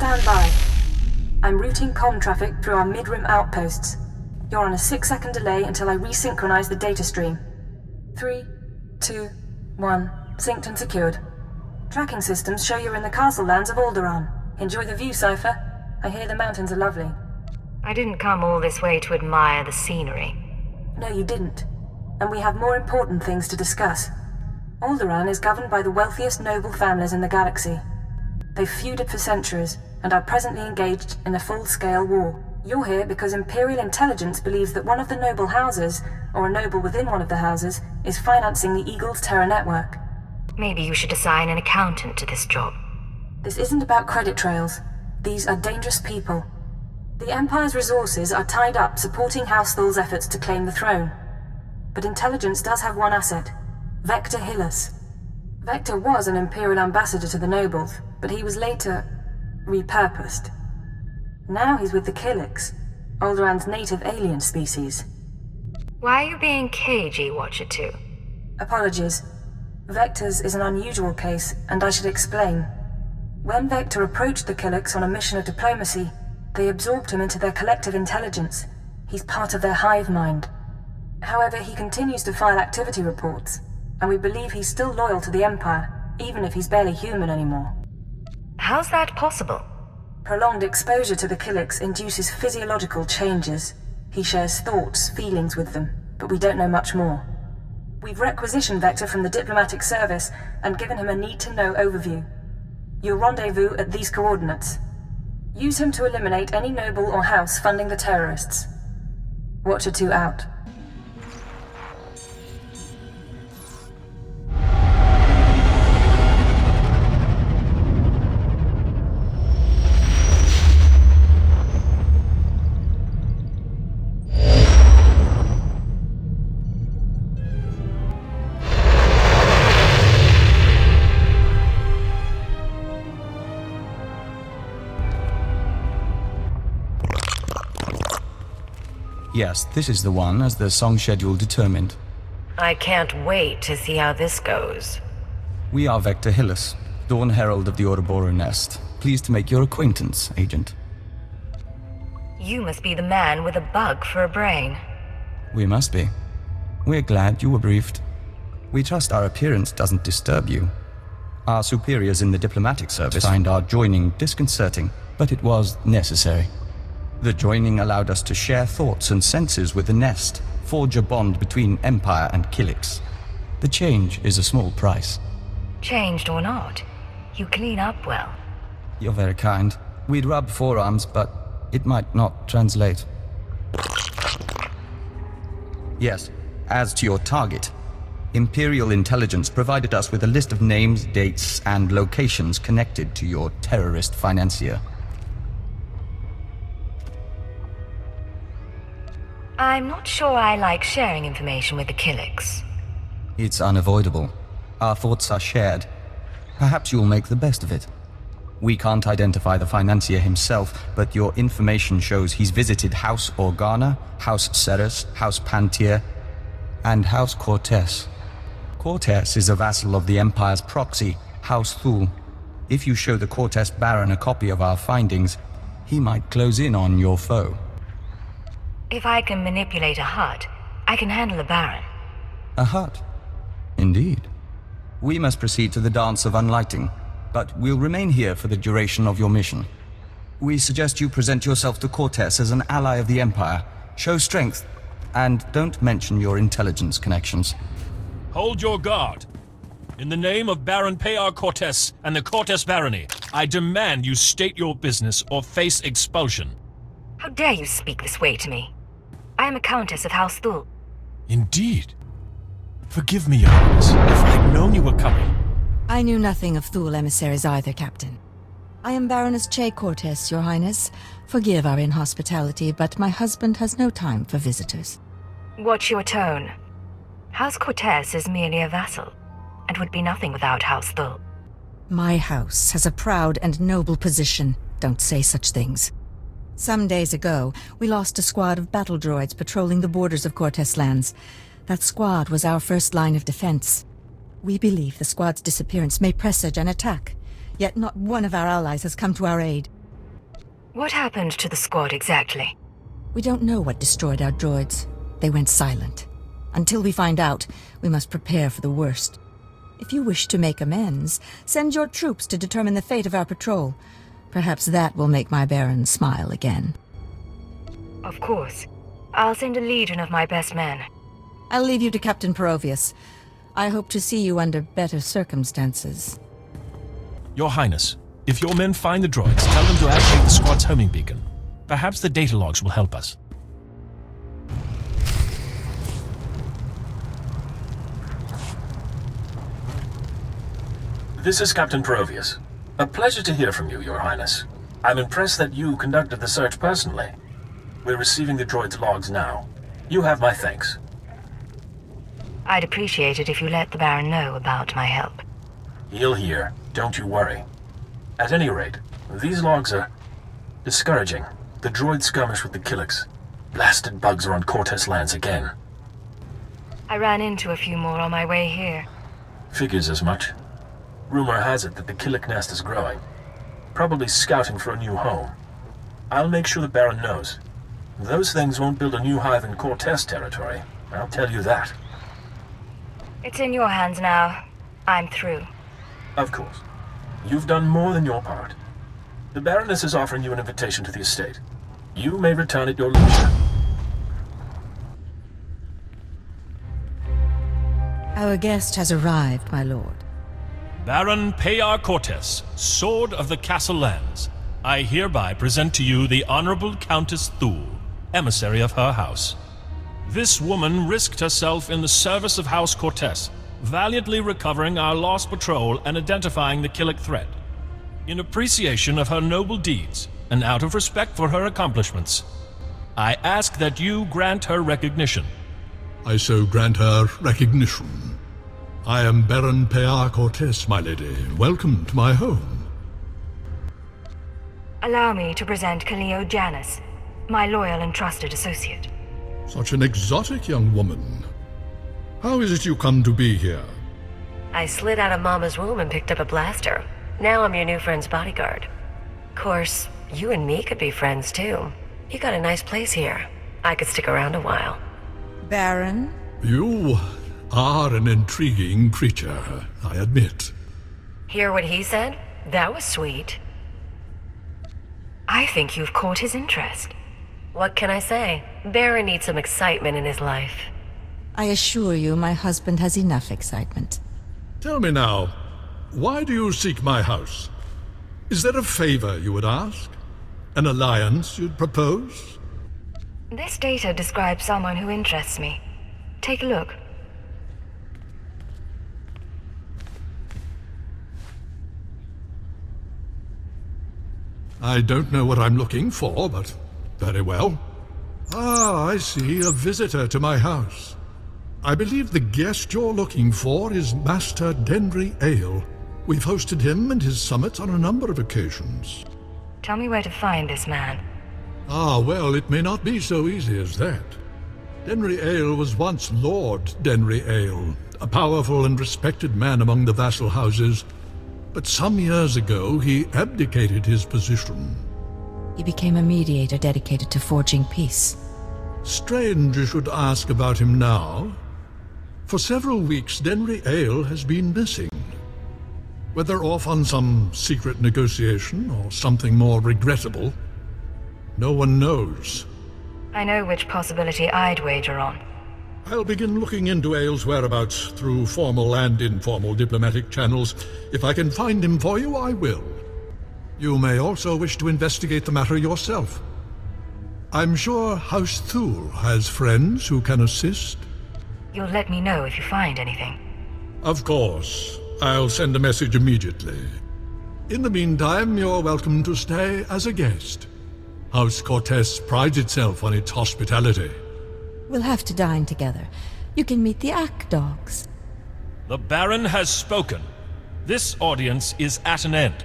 Stand by. I'm routing comm traffic through our mid-rim outposts. You're on a 6-second delay until I resynchronize the data stream. 3, 2, 1. Synced and secured. Tracking systems show you're in the castle lands of Alderaan. Enjoy the view, Cypher. I hear the mountains are lovely. I didn't come all this way to admire the scenery. No, you didn't. And we have more important things to discuss. Alderaan is governed by the wealthiest noble families in the galaxy. They've feuded for centuries, and are presently engaged in a full-scale war. You're here because Imperial intelligence believes that one of the noble houses, or a noble within one of the houses, is financing the Eagle's terror network. Maybe you should assign an accountant to this job. This isn't about credit trails. These are dangerous people. The Empire's resources are tied up supporting House Thul's efforts to claim the throne. But intelligence does have one asset, Vector Hillis. Vector was an Imperial ambassador to the nobles, but he was later repurposed. Now he's with the Killiks, Alderaan's native alien species. Why are you being cagey, Watcher 2? Apologies. Vector's is an unusual case, and I should explain. When Vector approached the Killiks on a mission of diplomacy, they absorbed him into their collective intelligence. He's part of their hive mind. However, he continues to file activity reports, and we believe he's still loyal to the Empire, even if he's barely human anymore. How's that possible? Prolonged exposure to the Killiks induces physiological changes. He shares thoughts, feelings with them, but we don't know much more. We've requisitioned Vector from the diplomatic service and given him a need-to-know overview. You'll rendezvous at these coordinates. Use him to eliminate any noble or house funding the terrorists. Watcher 2 out. Yes, this is the one, as the song schedule determined. I can't wait to see how this goes. We are Vector Hillis, Dawn Herald of the Ouroboros Nest. Pleased to make your acquaintance, Agent. You must be the man with a bug for a brain. We must be. We're glad you were briefed. We trust our appearance doesn't disturb you. Our superiors in the diplomatic service find our joining disconcerting, but it was necessary. The joining allowed us to share thoughts and senses with the Nest, forge a bond between Empire and Killiks. The change is a small price. Changed or not, you clean up well. You're very kind. We'd rub forearms, but it might not translate. Yes, as to your target, Imperial intelligence provided us with a list of names, dates, and locations connected to your terrorist financier. I'm not sure I like sharing information with the Killiks. It's unavoidable. Our thoughts are shared. Perhaps you'll make the best of it. We can't identify the financier himself, but your information shows he's visited House Organa, House Ceres, House Pantier, and House Cortez. Cortez is a vassal of the Empire's proxy, House Thul. If you show the Cortez Baron a copy of our findings, he might close in on your foe. If I can manipulate a hut, I can handle a Baron. A hut? Indeed. We must proceed to the Dance of Unlighting, but we'll remain here for the duration of your mission. We suggest you present yourself to Cortez as an ally of the Empire, show strength, and don't mention your intelligence connections. Hold your guard. In the name of Baron Payar Cortez and the Cortez Barony, I demand you state your business or face expulsion. How dare you speak this way to me? I am a Countess of House Thul. Indeed. Forgive me, Your Highness, if I'd known you were coming. I knew nothing of Thul emissaries either, Captain. I am Baroness Che Cortez, Your Highness. Forgive our inhospitality, but my husband has no time for visitors. Watch your tone. House Cortez is merely a vassal, and would be nothing without House Thul. My house has a proud and noble position. Don't say such things. Some days ago, we lost a squad of battle droids patrolling the borders of Cortez lands. That squad was our first line of defense. We believe the squad's disappearance may presage an attack, yet not one of our allies has come to our aid. What happened to the squad exactly? We don't know what destroyed our droids. They went silent. Until we find out, we must prepare for the worst. If you wish to make amends, send your troops to determine the fate of our patrol. Perhaps that will make my Baron smile again. Of course. I'll send a legion of my best men. I'll leave you to Captain Perovius. I hope to see you under better circumstances. Your Highness, if your men find the droids, tell them to activate the squad's homing beacon. Perhaps the data logs will help us. This is Captain Perovius. A pleasure to hear from you, Your Highness. I'm impressed that you conducted the search personally. We're receiving the droid's logs now. You have my thanks. I'd appreciate it if you let the Baron know about my help. He'll hear. Don't you worry. At any rate, these logs are discouraging. The droids skirmish with the Killiks. Blasted bugs are on Cortez lands again. I ran into a few more on my way here. Figures as much. Rumor has it that the Killik nest is growing. Probably scouting for a new home. I'll make sure the Baron knows. Those things won't build a new hive in Cortez territory. I'll tell you that. It's in your hands now. I'm through. Of course. You've done more than your part. The Baroness is offering you an invitation to the estate. You may return at your leisure. Our guest has arrived, my lord. Baron Payar Cortez, Sword of the Castle Lands, I hereby present to you the Honorable Countess Thule, emissary of her house. This woman risked herself in the service of House Cortez, valiantly recovering our lost patrol and identifying the Killik threat. In appreciation of her noble deeds, and out of respect for her accomplishments, I ask that you grant her recognition. I so grant her recognition. I am Baron Payar Cortez, my lady. Welcome to my home. Allow me to present Kaleo Janus, my loyal and trusted associate. Such an exotic young woman. How is it you come to be here? I slid out of Mama's womb and picked up a blaster. Now I'm your new friend's bodyguard. Of course, you and me could be friends too. You got a nice place here. I could stick around a while. Baron? You are an intriguing creature, I admit. Hear what he said? That was sweet. I think you've caught his interest. What can I say? Baron needs some excitement in his life. I assure you my husband has enough excitement. Tell me now, why do you seek my house? Is there a favor you would ask? An alliance you'd propose? This data describes someone who interests me. Take a look. I don't know what I'm looking for, but very well. Ah, I see, a visitor to my house. I believe the guest you're looking for is Master Denry Ale. We've hosted him and his summits on a number of occasions. Tell me where to find this man. Ah, well, it may not be so easy as that. Denry Ale was once Lord Denry Ale, a powerful and respected man among the vassal houses. But some years ago, he abdicated his position. He became a mediator dedicated to forging peace. Strange you should ask about him now. For several weeks, Denry Ale has been missing. Whether off on some secret negotiation or something more regrettable, no one knows. I know which possibility I'd wager on. I'll begin looking into Ale's whereabouts through formal and informal diplomatic channels. If I can find him for you, I will. You may also wish to investigate the matter yourself. I'm sure House Thule has friends who can assist. You'll let me know if you find anything. Of course. I'll send a message immediately. In the meantime, you're welcome to stay as a guest. House Cortez prides itself on its hospitality. We'll have to dine together. You can meet the Ack dogs. The Baron has spoken. This audience is at an end.